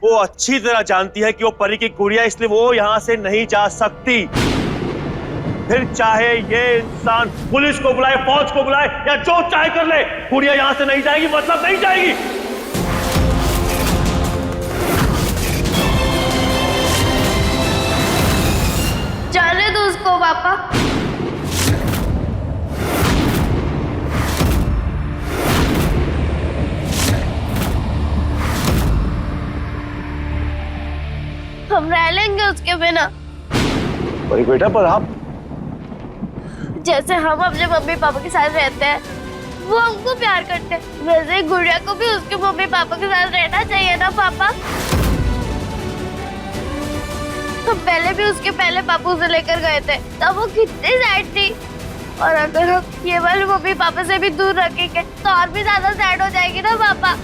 वो अच्छी तरह जानती है कि वो परी की गुड़िया, इसलिए वो यहाँ से नहीं जा सकती। फिर चाहे ये इंसान पुलिस को बुलाए, फौज को बुलाए या जो चाहे कर ले, गुड़िया यहाँ से नहीं जाएगी, मतलब नहीं जाएगी। जाने दो उसको पापा। हम रह लेंगे उसके बिना। परी बेटा, पर आप जैसे हम अपने मम्मी पापा के साथ रहते हैं, वो हमको प्यार करते हैं, वैसे ही गुड़िया को भी उसके मम्मी पापा के साथ रहना चाहिए ना पापा। हम पहले भी उसके पहले पापू से लेकर गए थे, तब वो कितनी सैड थी, और अगर हम ये वाले मम्मी पापा से भी दूर रखेंगे तो और भी ज्यादा सैड हो जाएगी ना पापा।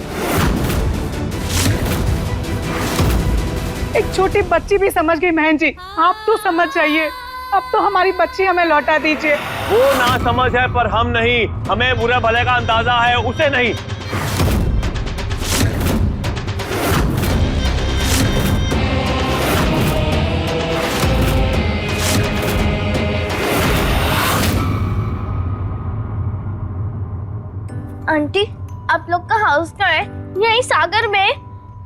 एक छोटी बच्ची भी समझ गई बहन जी, आप तो समझ जाइए। अब तो हमारी बच्ची हमें लौटा दीजिए। वो ना समझ है पर हम नहीं, हमें बुरे भले का अंदाजा है, उसे नहीं। आंटी, आप लोग का हाउस कहाँ है? यही सागर में?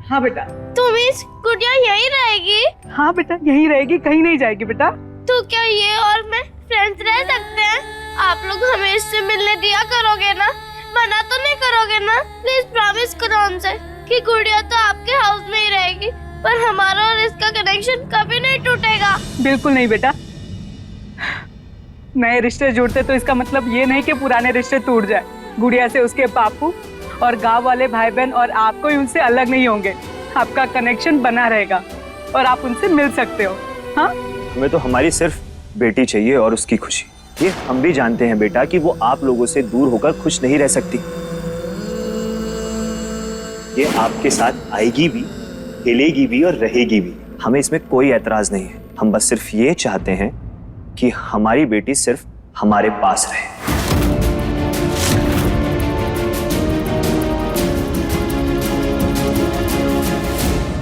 हाँ बेटा। तो मिस गुड़िया यही रहेगी? हाँ बेटा, यहीं रहेगी, कहीं नहीं जाएगी बेटा। तो क्या ये और मैं फ्रेंड्स रह सकते हैं? आप लोग हमें इससे मिलने दिया करोगे ना? मना तो नहीं करोगे ना? प्लीज प्रॉमिस करो हमसे कि गुड़िया तो आपके हाउस में ही रहेगी, पर हमारा और इसका कनेक्शन कभी नहीं टूटेगा। बिल्कुल नहीं बेटा। नए रिश्ते जुड़ते तो इसका मतलब ये नहीं कि पुराने रिश्ते टूट जाए। गुड़िया से उसके बापू और गांव वाले भाई बहन और आप कोई उनसे अलग नहीं होंगे। आपका कनेक्शन बना रहेगा और आप उनसे मिल सकते हो। हाँ, हमें तो हमारी सिर्फ बेटी चाहिए और उसकी खुशी। ये हम भी जानते हैं बेटा कि वो आप लोगों से दूर होकर खुश नहीं रह सकती। ये आपके साथ आएगी भी, खेलेगी भी और रहेगी भी। हमें इसमें कोई एतराज नहीं है। हम बस सिर्फ ये चाहते हैं कि हमारी बेटी सिर्फ हमारे पास रहे।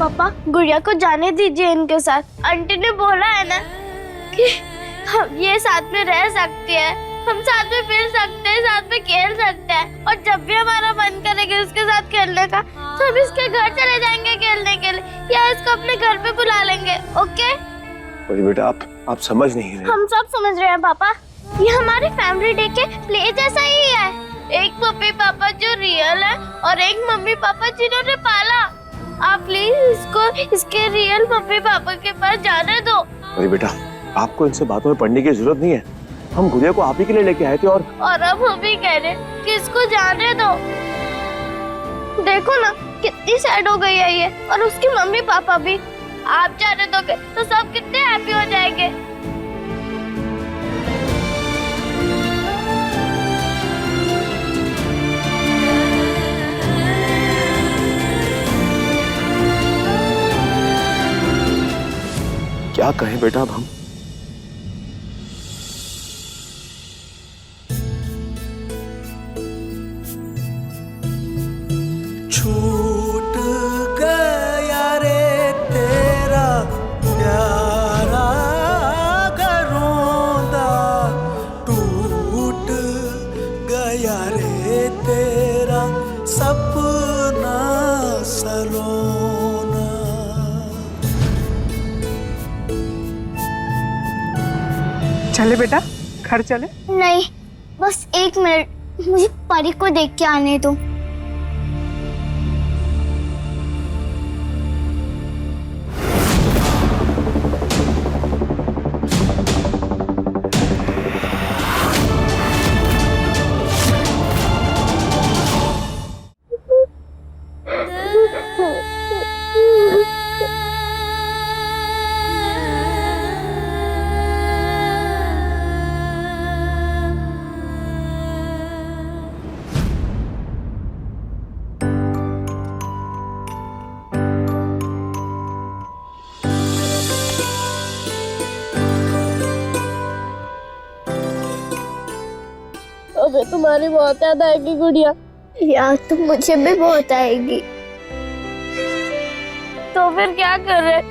पापा, गुड़िया को जाने दीजिए इनके साथ। आंटी ने बोला है ना कि हम ये साथ में रह सकती है, हम साथ में फिर सकते हैं, साथ में खेल सकते हैं, और जब भी हमारा मन करेगा इसके साथ खेलने का तो हम इसके घर चले जाएंगे खेलने के लिए, या इसको अपने घर पे बुला लेंगे। ओके? परी बेटा, आप समझ नहीं रहे। हम सब समझ रहे हैं पापा। ये हमारी फैमिली डे के प्ले जैसा ही है। एक मम्मी पापा जो रियल है और एक मम्मी पापा जिन्होंने पाला। आप प्लीज इसको इसके रियल मम्मी पापा के पास जाने दो। अरे बेटा, आपको इनसे बातों में पढ़ने की जरूरत नहीं है। हम गुड़िया को आप ही के लिए लेके आए थे और अब हम भी कह रहे कि इसको जाने दो। देखो ना कितनी सैड हो गई है ये, और उसकी मम्मी पापा भी। आप जाने दोगे तो सब कितने हैप्पी हो जाएंगे। क्या कहें बेटा अब हम? छूट गया रे तेरा प्यारा घरौंदा, टूट गया रे तेरा सपना सलोना। चले बेटा, घर चले। नहीं, बस एक मिनट, मुझे परी को देख के आने दो। अबे तुम्हारी बहुत याद आएगी गुड़िया। याद तो मुझे भी बहुत आएगी। तो फिर क्या कर रहे?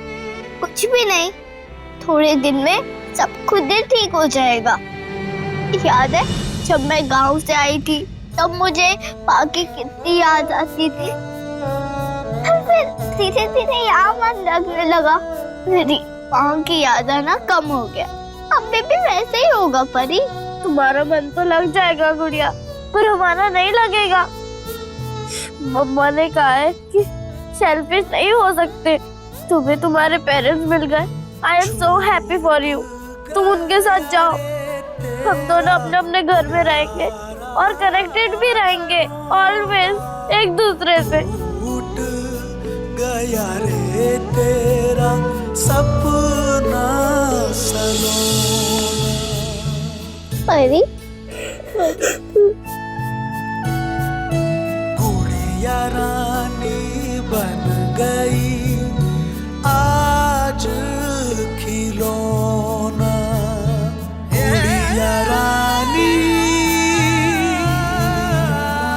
कुछ भी नहीं, थोड़े दिन में सब खुद ही ठीक हो जाएगा। याद है जब मैं गांव से आई थी तब मुझे माँ की कितनी याद आती थी। फिर धीरे धीरे यहाँ मन लगने लगा, मेरी माँ की याद आना कम हो गया। अब भी वैसे ही होगा परी। तुम्हारा मन तो लग जाएगा गुड़िया, पर हमारा नहीं लगेगा। मम्मा ने कहा है कि सेल्फिश नहीं हो सकते। तुम्हें तुम्हारे पेरेंट्स मिल गए। I am so happy for you. तुम उनके साथ जाओ, हम दोनों अपने अपने घर में रहेंगे और कनेक्टेड भी रहेंगे ऑलवेज एक दूसरे से। टूट गया रे तेरा सपना सलोना। परी गुड़िया रानी बन गई आज खिलौना। गुड़िया रानी,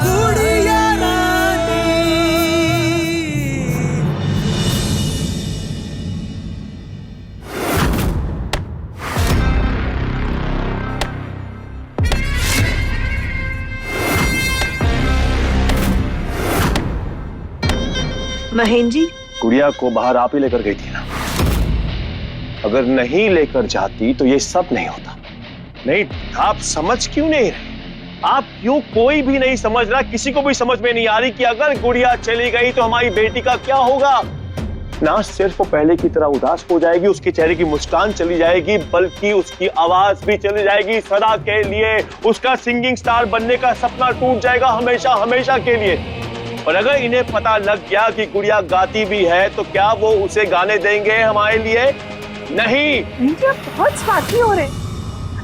गुड़िया रानी। महेंद्र जी, गुड़िया को बाहर आप ही लेकर गई थी ना? अगर नहीं लेकर जाती तो ये सब नहीं होता। नहीं, आप समझ क्यों नहीं रहे? आप क्यों, कोई भी नहीं समझ रहा, किसी को भी समझ में नहीं आ रही कि अगर गुड़िया चली गई तो हमारी बेटी का क्या होगा? ना सिर्फ वो पहले की तरह उदास हो जाएगी, उसके चेहरे की मुस्कान चली जाएगी, बल्कि उसकी आवाज भी चली जाएगी सदा के लिए। उसका सिंगिंग स्टार बनने का सपना टूट जाएगा हमेशा हमेशा के लिए। और अगर इन्हें पता लग गया कि गुड़िया गाती भी है तो क्या वो उसे गाने देंगे हमारे लिए? नहीं। आप बहुत स्वार्थी हो रहे हैं।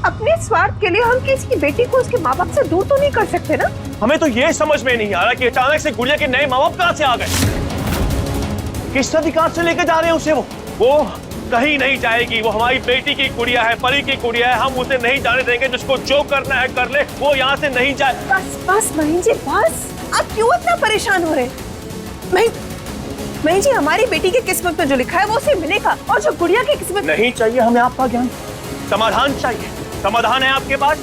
अपने स्वार्थ के लिए हम किसी की बेटी को उसके माँ बाप से दूर तो नहीं कर सकते ना? हमें तो ये समझ में नहीं आ रहा कि अचानक से गुड़िया के नए माँ बाप कहाँ से आ गए। किस अधिकार से लेकर जा रहे हैं उसे? वो कहीं नहीं जाएगी। वो हमारी बेटी की गुड़िया है, परी की गुड़िया है। हम उसे नहीं जाने देंगे। जिसको जो करना है कर ले, वो यहाँ से नहीं जाए। बस बस महेंद्र जी, बस। आप क्यों इतना परेशान हो रहे हैं? महेंद्र जी, हमारी बेटी की किस्मत में जो लिखा है वो उसे मिलेगा, और जो गुड़िया की किस्मत नहीं चाहिए हमें आपका ज्ञान, समाधान चाहिए। समाधान है आपके पास?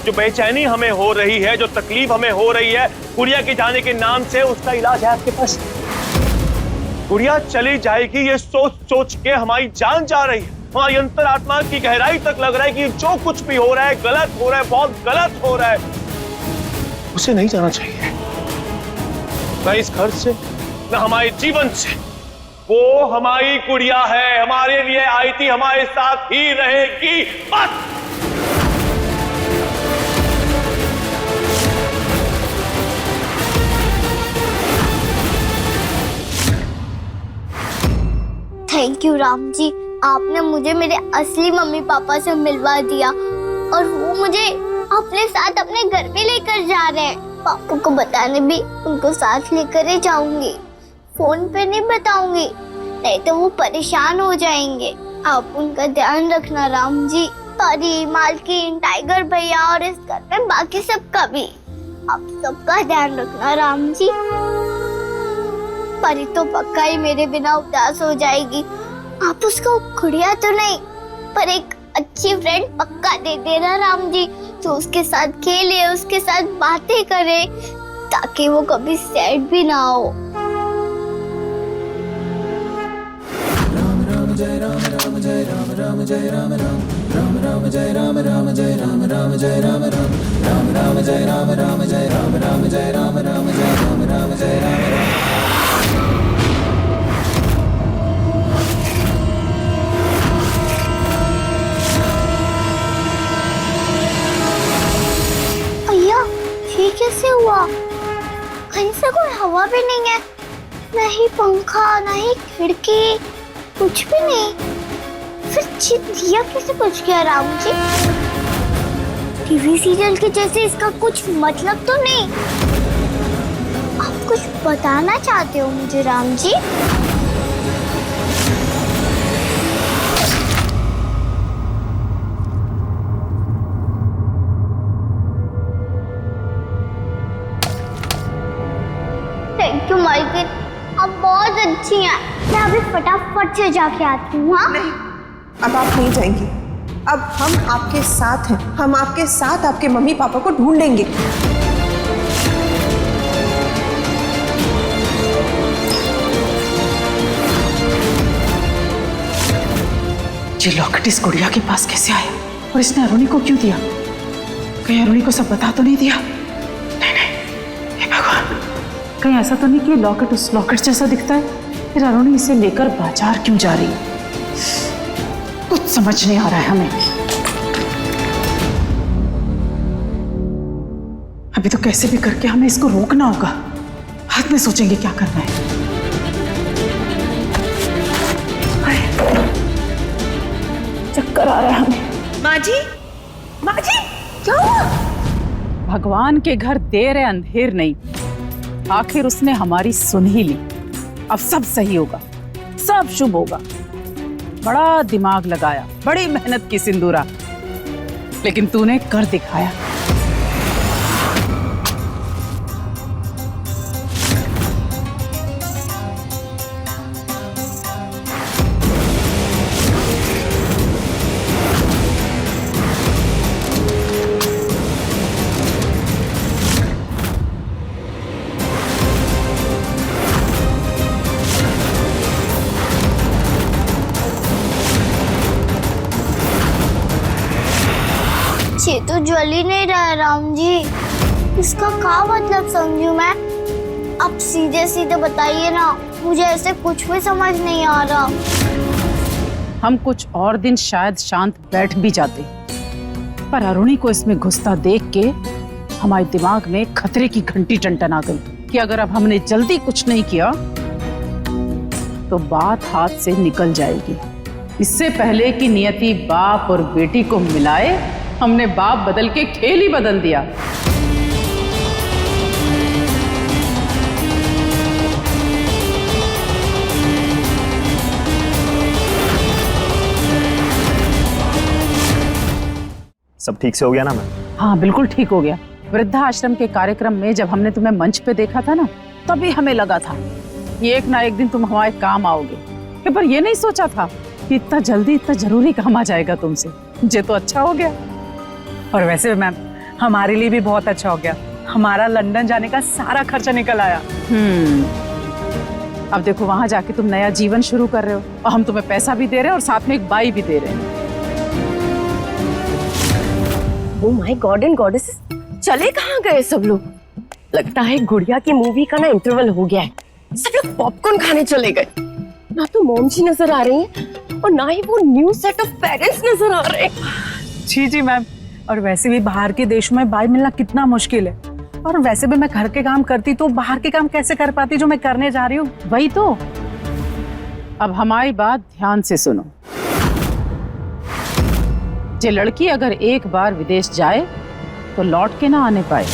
जो बेचैनी हमें हो रही है, जो तकलीफ हमें हो रही है गुड़िया के जाने के नाम से, उसका इलाज है आपके पास? गुड़िया चली जाएगी ये सोच सोच के हमारी जान जा रही है। हमारी अंतरात्मा की गहराई तक लग रहा है कि जो कुछ भी हो रहा है गलत हो रहा है, बहुत गलत हो रहा है। उसे नहीं जाना चाहिए, न इस घर से न हमारे जीवन से। वो हमारी गुड़िया है, हमारे लिए आई थी, हमारे साथ ही रहेगी बस। थैंक यू राम जी, आपने मुझे मेरे असली मम्मी पापा से मिलवा दिया, और वो मुझे अपने साथ अपने घर भी लेकर जा रहे हैं। पापा को बताने भी उनको साथ लेकर ही जाऊंगी, फोन पे नहीं बताऊंगी, नहीं तो वो परेशान हो जाएंगे। आप उनका ध्यान रखना राम जी। परी, मालकिन, टाइगर भैया और इस घर में बाकी सबका भी, आप सबका ध्यान रखना राम जी। परी तो पक्का ही मेरे बिना उदास हो जाएगी। आप उसको गुड़िया तो नहीं, पर एक अच्छी फ्रेंड पक्का दे देना राम जी, जो उसके साथ खेले, उसके साथ बातें करे, ताकि वो कभी सैड भी ना हो। राम राम जय राम, राम जय राम, राम जय राम, राम राम जय राम, राम जय राम, राम जय राम, राम राम जय राम, राम जय राम, राम जय राम, राम जय राम, राम जय राम। ये कैसे हुआ? कहीं से कोई हवा भी नहीं है, नहीं पंखा, नहीं खिड़की, कुछ भी नहीं। फिर दिया कैसे बुझ गया राम जी? टीवी सीरियल के जैसे इसका कुछ मतलब तो नहीं? आप कुछ बताना चाहते हो मुझे राम जी? थैंक यू मालकिन, आप बहुत अच्छी हैं। मैं अभी फटाफट से जाके आती हूँ। हाँ नहीं, अब आप नहीं जाएंगी। अब हम आपके साथ हैं। हम आपके साथ आपके मम्मी पापा को ढूंढेंगे। ये लॉकेट इस गुड़िया के पास कैसे आया और इसने अरुणी को क्यों दिया? कहीं अरुणी को सब बता तो नहीं दिया? नहीं नहीं, हे भगवान, कहीं ऐसा तो नहीं कि ये लॉकेट उस लॉकेट जैसा दिखता है? फिर अरुणी इसे लेकर बाजार क्यों जा रही है? कुछ समझ नहीं आ रहा है हमें। अभी तो कैसे भी करके हमें इसको रोकना होगा। हाथ में सोचेंगे क्या करना है। चक्कर आ रहा है हमें। माँ जी, क्या हुआ? भगवान के घर देर है अंधेर नहीं। आखिर उसने हमारी सुन ही ली। अब सब सही होगा, सब शुभ होगा। बड़ा दिमाग लगाया, बड़ी मेहनत की सिंदूरा, लेकिन तूने कर दिखाया। ये तो ज्वल ही नहीं रहा है राम जी। इसका क्या मतलब समझूं मैं? अब सीधे सीधे बताइए ना, मुझे ऐसे कुछ भी समझ नहीं आ रहा। हम कुछ और दिन शायद शांत बैठ भी जाते, पर अरुणी को इसमें घुसता देख के हमारे दिमाग में खतरे की घंटी टनटना गई कि अगर अब हमने जल्दी कुछ नहीं किया तो बात हाथ से निकल जाएगी। इससे पहले कि नियति बाप और बेटी को मिलाए, हमने बाप बदल के खेल ही बदल दिया। सब ठीक से हो गया ना मैम? हाँ बिल्कुल ठीक हो गया। वृद्धाश्रम के कार्यक्रम में जब हमने तुम्हें मंच पे देखा था ना, तभी हमें लगा था कि एक ना एक दिन तुम हमारे काम आओगे, पर ये नहीं सोचा था कि इतना जल्दी इतना जरूरी काम आ जाएगा तुमसे। ये तो अच्छा हो गया। और वैसे मैम हमारे लिए भी बहुत अच्छा हो गया। हमारा लंदन जाने का सारा खर्चा निकल आया। अब देखो वहां जाके तुम नया जीवन शुरू कर रहे हो और हम तुम्हें पैसा भी दे रहे हैं और साथ में एक बाई भी दे रहे हैं। Oh my god and goddesses, चले कहाँ गए सब लोग? लगता है गुड़िया की मूवी का ना इंटरवल हो गया है। सब लोग पॉपकॉर्न खाने चले गए। ना तो मॉम जी नजर आ रही हैं और ना ही वो न्यू सेट ऑफ पेरेंट्स नजर आ रहे हैं। जी जी मैम। और वैसे भी बाहर के देशों में बाई मिलना कितना मुश्किल है। और वैसे भी मैं घर के काम करती तो बाहर के काम कैसे कर पाती जो मैं करने जा रही हूँ। वही तो। अब हमारी बात ध्यान से सुनो। ये लड़की अगर एक बार विदेश जाए तो लौट के ना आने पाए।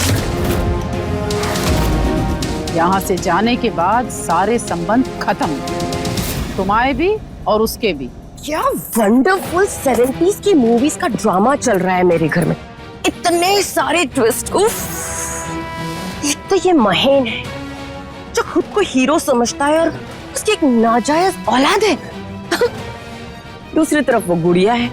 यहाँ से जाने के बाद सारे संबंध खत्म, तुम्हारे भी और उसके भी। क्या वंडरफुल 70s की मूवीज का ड्रामा चल रहा है मेरे घर में। इतने सारे ट्विस्ट। उफ। एक तो ये महेन है जो खुद को हीरो समझता है और उसकी एक नाजायज औलाद है। दूसरी तरफ वो गुड़िया है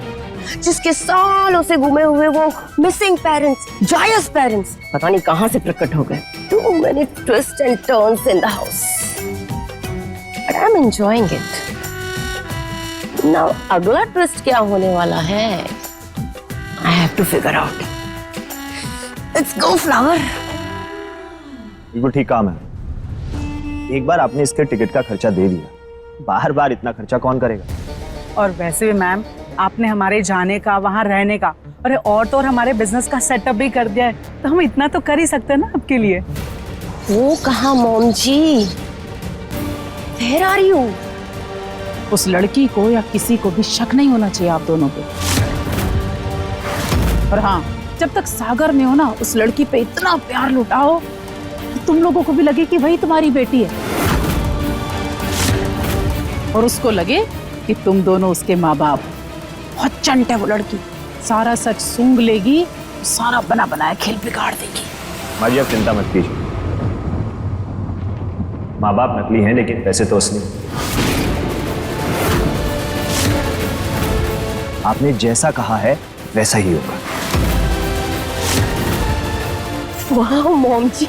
जिसके सालों से गुमे हुए वो मिसिंग पेरेंट्स, जायज पेरेंट्स पता नहीं कहां से प्रकट हो गए। Too many twists and turns in the house, but I'm enjoying it. Now अगला ट्विस्ट क्या होने वाला है? I have to figure out. Let's go, flower. बिल्कुल ठीक काम है। एक बार आपने इसके टिकट का खर्चा दे दिया, बार बार इतना खर्चा कौन करेगा? और वैसे भी मैम आपने हमारे जाने का, वहाँ रहने का, अरे और तो और हमारे बिजनेस का सेटअप भी कर दिया है, तो हम इतना तो कर ही सकते हैं ना आपके लिए। वो कहाँ mom ji? Where are you? उस लड़की को या किसी को भी शक नहीं होना चाहिए आप दोनों पे। और हाँ, जब तक सागर में हो ना, उस लड़की पे इतना प्यार लुटाओ तो तुम लोगों को भी लगे कि वही तुम्हारी बेटी है और उसको लगे कि तुम दोनों उसके माँ बाप। बहुत चंट है वो लड़की, सारा सच सूंघ लेगी, सारा बना बनाया खेल बिगाड़ देगी। माँ जी आप चिंता मत कीजिए, माँ बाप नकली हैं लेकिन पैसे तो असली। आपने जैसा कहा है वैसा ही होगा। वाह मॉम जी,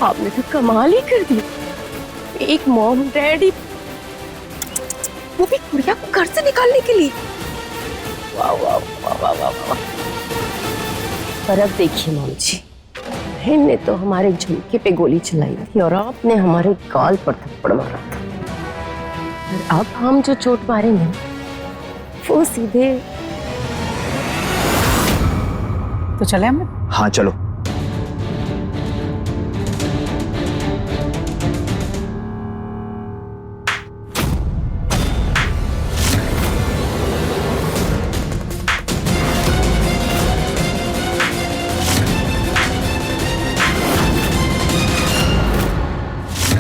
आपने तो कमाल ही कर दी। एक मॉम डैडी, वो भी गुड़िया को घर से निकालने के लिए। वाह वाह वाह वाह वाह वाह। पर अब देखिए मॉम जी, बहन ने तो हमारे झुमके पे गोली चलाई थी और आपने हमारे गाल पर थप्पड़ मारा था। और अब हम जो चोट मारेंगे वो सीधे। तो चले हम? हाँ चलो।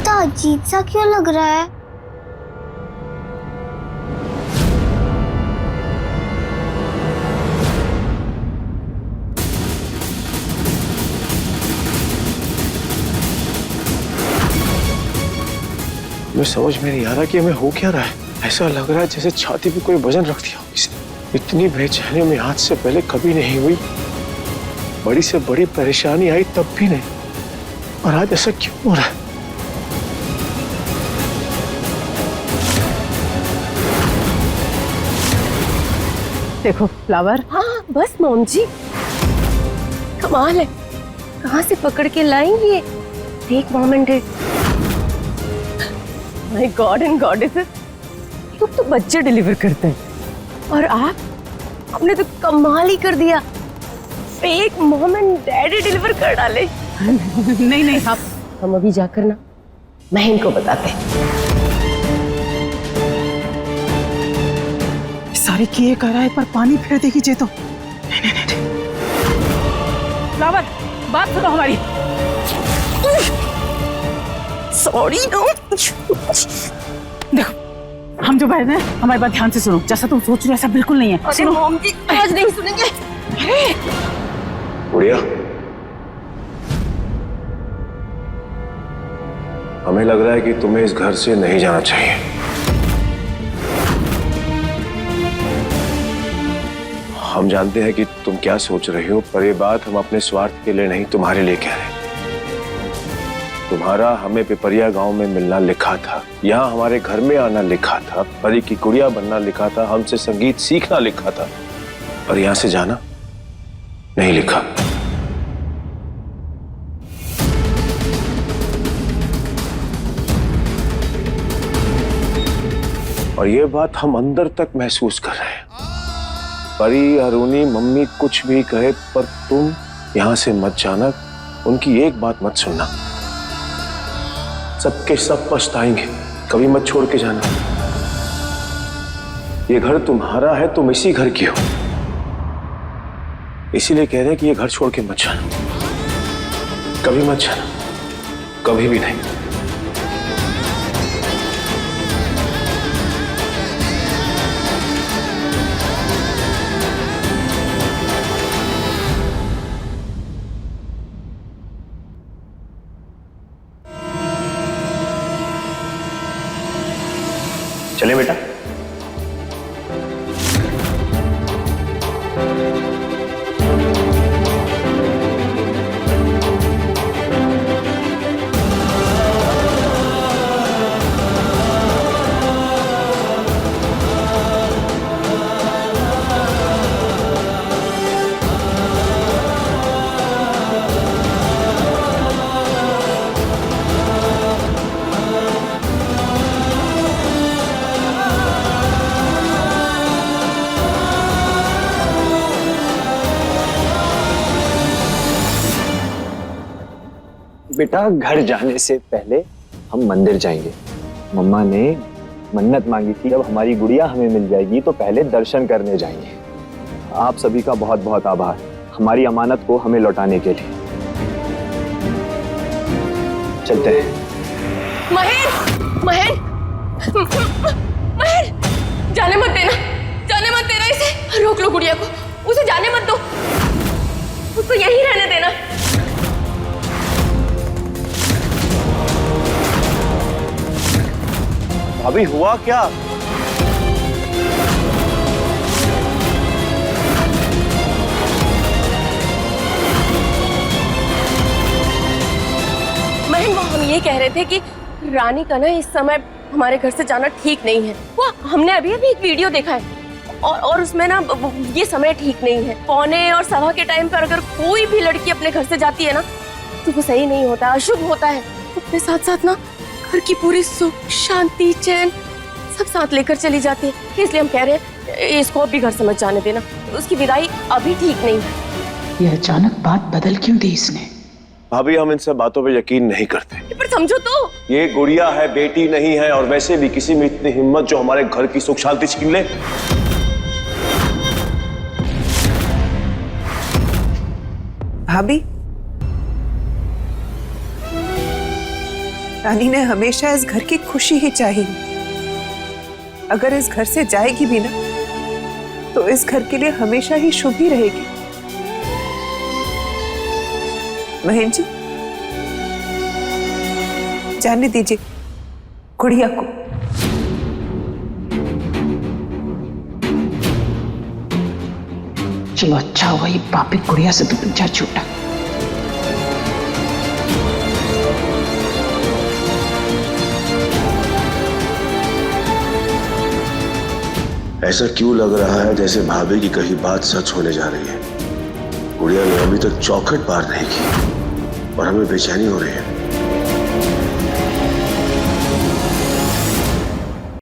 तो अजीब सा क्यों लग रहा है? मैं समझ में नहीं आ रहा कि हमें हो क्या रहा है। ऐसा लग रहा है जैसे छाती पे कोई वजन रख दिया हो किसी। इतनी बेचैनी में आज से पहले कभी नहीं हुई। बड़ी से बड़ी परेशानी आई तब भी नहीं, और आज ऐसा क्यों हो रहा है? देखो फ्लावर। हाँ बस मॉम जी, कमाल है, कहाँ से पकड़ के लाएंगे। Take mom and dad. My god and goddesses, लोग तो बच्चे डिलीवर करते हैं और आपने तो कमाल ही कर दिया। Fake mom and daddy deliver कर डाले। नहीं नहीं आप, हम अभी जाकर ना महन को बताते हैं। सारी किए कर रहा है पर पानी फेर देगी जे तो। नहीं। फ्लावर बात सुनो हमारी। Sorry no. देखो हम जो बैठे हैं हमारी बात ध्यान से सुनो। जैसा तुम सोच रहे हो ऐसा बिल्कुल नहीं है। सुनो मॉम जी, आज नहीं सुनेंगे। गुड़िया, हमें लग रहा है कि तुम्हें इस घर से नहीं जाना चाहिए। हम जानते हैं कि तुम क्या सोच रही हो, पर ये बात हम अपने स्वार्थ के लिए नहीं, तुम्हारे लिए कह रहे हैं। तुम्हारा हमें पिपरिया गांव में मिलना लिखा था, यहाँ हमारे घर में आना लिखा था, परी की गुड़िया बनना लिखा था, हमसे संगीत सीखना लिखा था, पर यहाँ से जाना नहीं लिखा। और ये बात हम अंदर तक महसूस कर रहे हैं। परी, अरुणी, मम्मी कुछ भी कहे पर तुम यहां से मत जाना। उनकी एक बात मत सुनना। सबके सब पछताएंगे, कभी मत छोड़ के जाना। ये घर तुम्हारा है, तुम इसी घर की हो, इसीलिए कह रहे हैं कि ये घर छोड़ के मत जाना। कभी मत जाना, कभी भी नहीं। चले बेटा। बेटा घर जाने से पहले हम मंदिर जाएंगे। मम्मा ने मन्नत मांगी थी, जब हमारी गुड़िया हमें मिल जाएगी तो पहले दर्शन करने जाएंगे। आप सभी का बहुत बहुत आभार हमारी अमानत को हमें लौटाने के लिए। चलते हैं। महन, महन, महन, जाने मत देना, जाने मत देना इसे। रोक लो गुड़िया को, उसे जाने मत दो, उसको यहीं रहने देना। अभी हुआ क्या? महन, वो हम ये कह रहे थे कि रानी का ना इस समय हमारे घर से जाना ठीक नहीं है। वो हमने अभी अभी एक वीडियो देखा है और उसमें ना ये समय ठीक नहीं है। 1:15 के टाइम पर अगर कोई भी लड़की अपने घर से जाती है ना तो वो सही नहीं होता, अशुभ होता है। अपने साथ साथ ना घर की पूरी सुख शांति चैन सब साथ लेकर चली जाती है। इसलिए हम कह रहे हैं इसको अभी घर समझ जाने देना, उसकी विदाई अभी ठीक नहीं है। ये अचानक बात बदल क्यों दी इसने? भाभी, हम इन सब बातों पे यकीन नहीं करते। पर समझो तो, ये गुड़िया है, बेटी नहीं है। और वैसे भी किसी में इतनी हिम्मत जो हमारे घर की सुख शांति छीन ले। भाभी, रानी ने हमेशा इस घर की खुशी ही चाहिए। अगर इस घर से जाएगी भी ना तो इस घर के लिए हमेशा ही शुभ ही रहेगी। महेंद्र जी, जाने दीजिए गुड़िया को। चलो अच्छा हुआ ये पापी गुड़िया से तो पीछा छूटा। ऐसा क्यों लग रहा है जैसे भाभी की कही बात सच होने जा रही है? गुड़िया ने अभी तक चौखट पार नहीं की और हमें बेचैनी हो रही है।